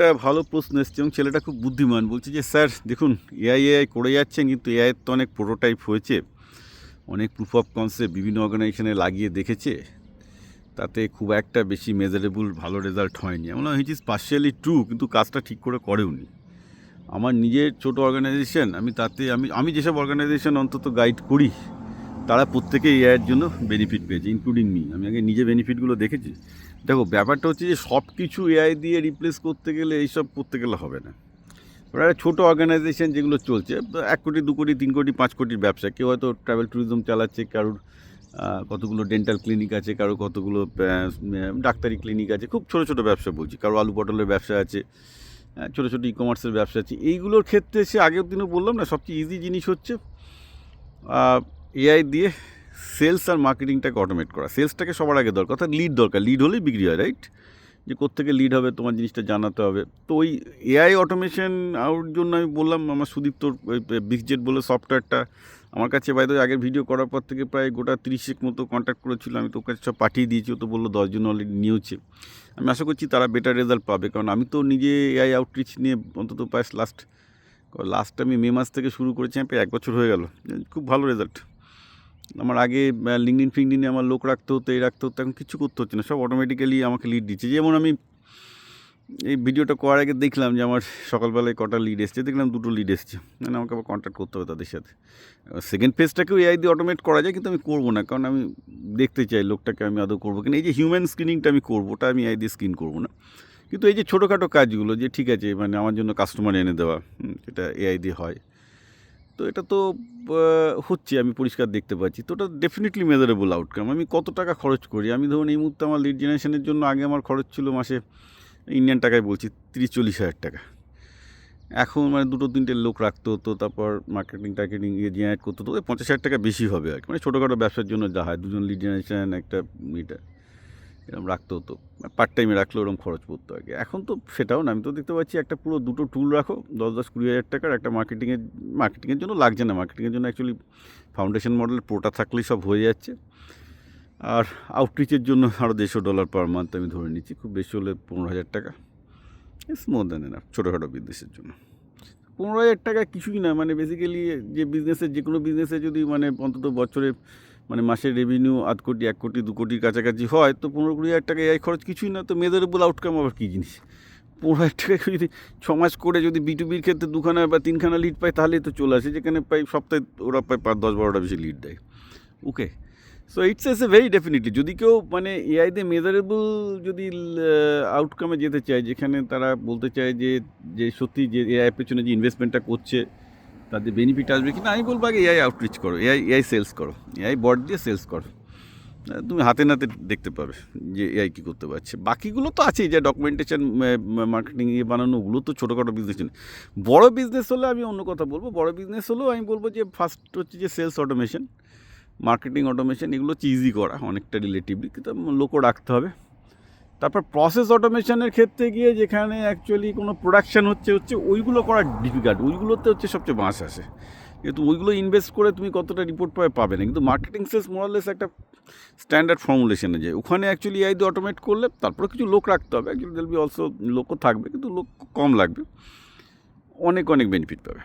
একটা ভালো প্রশ্ন এসছে এবং ছেলেটা খুব বুদ্ধিমান। বলছে যে স্যার দেখুন এআই করে যাচ্ছেন, কিন্তু এআইয়ের তো অনেক প্রোটোটাইপ হয়েছে, অনেক প্রুফ অফ কনসেপ্ট বিভিন্ন অর্গানাইজেশনে লাগিয়ে দেখেছে, তাতে খুব একটা বেশি মেজারেবল ভালো রেজাল্ট হয়নি। এমন হুইচ ইজ পার্শিয়ালি ট্রু, কিন্তু কাজটা ঠিক করে করেওনি। আমার নিজের ছোট অর্গানাইজেশন, আমি যেসব অর্গানাইজেশন অন্তত গাইড করি তারা প্রত্যেকে এআইয়ের জন্য বেনিফিট পেয়েছে, ইনক্লুডিং মি। আমি আগে নিজে বেনিফিটগুলো দেখেছি। দেখো, ব্যাপারটা হচ্ছে যে সব কিছু এআই দিয়ে রিপ্লেস করতে গেলে এইসব করতে গেলে হবে না। ওরা ছোটো অর্গানাইজেশন যেগুলো চলছে 1 কোটি 2 কোটি 3 কোটি 5 কোটির ব্যবসা, কেউ হয়তো ট্রাভেল ট্যুরিজম চালাচ্ছে, কারোর কতগুলো ডেন্টাল ক্লিনিক আছে, কারো কতগুলো ডাক্তারি ক্লিনিক আছে, খুব ছোটো ছোটো ব্যবসা বলছি, কারো আলু পটলের ব্যবসা আছে, ছোটো ছোটো ই কমার্সের ব্যবসা আছে। এইগুলোর ক্ষেত্রে সে আগের দিনও বললাম না, সবচেয়ে ইজি জিনিস হচ্ছে এআই দিয়ে সেলস আর মার্কেটিংটাকে অটোমেট করা। সেলসটাকে সবার আগে দরকার, অর্থাৎ লিড দরকার, লিড হলেই বিক্রি হয়, রাইট? যে কোত্থেকে লিড হবে তোমার জিনিসটা জানাতে হবে। তো ওই এআই অটোমেশন ওর জন্য আমি বললাম, আমার সুদীপ্তর ওই বিগজেট বলে সফটওয়্যারটা আমার কাছে বাইরে আগের ভিডিও করার পর থেকে প্রায় গোটা 30 মতো কন্ট্যাক্ট করেছিল, আমি তো ওর কাছে সব পাঠিয়ে দিয়েছি। ও তো বললো 10 জন অলরেডি নিয়েছে। আমি আশা করছি তারা বেটার রেজাল্ট পাবে, কারণ আমি তো নিজে এআই আউটরিচ নিয়ে অন্তত প্রায় লাস্ট আমি মে মাস থেকে শুরু করেছি, আমি প্রায় 1 বছর হয়ে গেল। খুব ভালো রেজাল্ট। আমার আগে লিঙ্কডিনে আমার লোক রাখতে হতো, এই রাখতে হতো, এখন কিছু করতে হচ্ছে না, সব অটোমেটিক্যালি আমাকে লিড দিচ্ছে। যেমন আমি এই ভিডিওটা করার আগে দেখলাম যে আমার সকালবেলায় কটা লিড এসছে, দেখলাম 2টো লিড এসছে, মানে আমাকে আবার কন্ট্যাক্ট করতে হবে তাদের সাথে। সেকেন্ড ফেজটাকেও এআই দিয়ে অটোমেট করা যায়, কিন্তু আমি করবো না, কারণ আমি দেখতে চাই লোকটাকে আমি আদৌ করবো কিনা। এই যে হিউম্যান স্ক্রিনিংটা আমি করবো, ওটা আমি এআই দিয়ে স্ক্রিন করবো না। কিন্তু এই যে ছোটোখাটো কাজগুলো, যে ঠিক আছে মানে আমার জন্য কাস্টমার এনে দেওয়া, এটা এআই দিয়ে হয়, তো এটা তো হচ্ছে, আমি পরিষ্কার দেখতে পাচ্ছি। তো ওটা ডেফিনেটলি মেজারেবল আউটকাম। আমি কত টাকা খরচ করি, আমি ধরুন এই মুহূর্তে আমার লিড জেনারেশনের জন্য আগে আমার খরচ ছিল মাসে, ইন্ডিয়ান টাকায় বলছি, 30-40 হাজার টাকা। এখন মানে 2-3টে লোক রাখতে হতো, তারপর মার্কেটিং জেনারেট করতে হতো, 50,000 টাকা বেশি হবে আর কি। মানে ছোটোখাটো ব্যবসার জন্য যা হয়, 2জন লিড জেনারেশন, একটা এটা এরকম রাখতে হতো, পার্ট টাইমে রাখলে ওরকম খরচ পড়তো আগে। এখন তো সেটাও না, আমি তো দেখতে পাচ্ছি একটা পুরো 2টো টুল রাখো, 10-20 হাজার টাকার একটা মার্কেটিংয়ের জন্য লাগছে না। মার্কেটিংয়ের জন্য অ্যাকচুয়ালি ফাউন্ডেশন মডেল প্রোটা থাকলেই সব হয়ে যাচ্ছে। আর আউটরিচের জন্য আরও $150 পার মান্থ আমি ধরে নিচ্ছি, খুব বেশি হলে 15,000 টাকা। ইটস মোর দ্যান এনাফ ছোটোখাটো বিজনেসের জন্য। 15,000 টাকা কিছুই না, মানে বেসিক্যালি যে বিজনেসের, যে কোনো বিজনেসে যদি মানে অন্তত বছরে মানে মাসের রেভিনিউ 0.5 কোটি 1 কোটি 2 কোটির কাছাকাছি হয়, তো 15-20 হাজার টাকা এআই খরচ কিছুই না। তো মেজারেবল আউটকাম আবার কী জিনিস? 15,000 টাকা যদি 6 মাস করে যদি B2Bর ক্ষেত্রে 2খানা বা 3খানা লিড পায়, তাহলেই তো চলে আসে, যেখানে প্রায় সপ্তাহে ওরা প্রায় 5-10-12টা বেশি লিড দেয়। Okay, so it's a very definitely, যদি কেউ মানে এআই দিয়ে মেজারেবল যদি আউটকামে যেতে চায়, যেখানে তারা বলতে চায় যে সত্যি যে এআই পেছনে যে ইনভেস্টমেন্টটা করছে তাদের বেনিফিট আসবে কিনা, আমি বলবো আগে এআই আউটরিচ করো, এআই সেলস করো, এআই বট দিয়ে সেলস করো। তুমি হাতে নাতে দেখতে পাবে যে এআই কী করতে পারছে। বাকিগুলো তো আছেই, যে ডকুমেন্টেশন মার্কেটিং বানানো, ওগুলো তো ছোটোখাটো বিজনেস। বড় বিজনেস হলে আমি অন্য কথা বলবো। বড় বিজনেস হলেও আমি বলবো যে ফার্স্ট হচ্ছে যে সেলস অটোমেশন, মার্কেটিং অটোমেশন, এগুলো হচ্ছে ইজি করা অনেকটা রিলেটিভলি, কিন্তু লোকও রাখতে হবে। তারপর প্রসেস অটোমেশনের ক্ষেত্রে গিয়ে যেখানে অ্যাকচুয়ালি কোনো প্রোডাকশান হচ্ছে ওইগুলো করা ডিফিকাল্ট, ওইগুলোতে হচ্ছে সবচেয়ে বাঁশ আসে, কিন্তু ওইগুলো ইনভেস্ট করে তুমি কতটা রিপোর্ট পাবে না। কিন্তু মার্কেটিং সেলস মোরালেস একটা স্ট্যান্ডার্ড ফর্মুলেশনে যায়, ওখানে অ্যাকচুয়ালি এআই দিয়ে অটোমেট করলে তারপরে কিছু লোক রাখতে হবে, অ্যাকচুয়ালি দেল বি অলসো, লোকও থাকবে কিন্তু লোক কম লাগবে, অনেক বেনিফিট পাবে।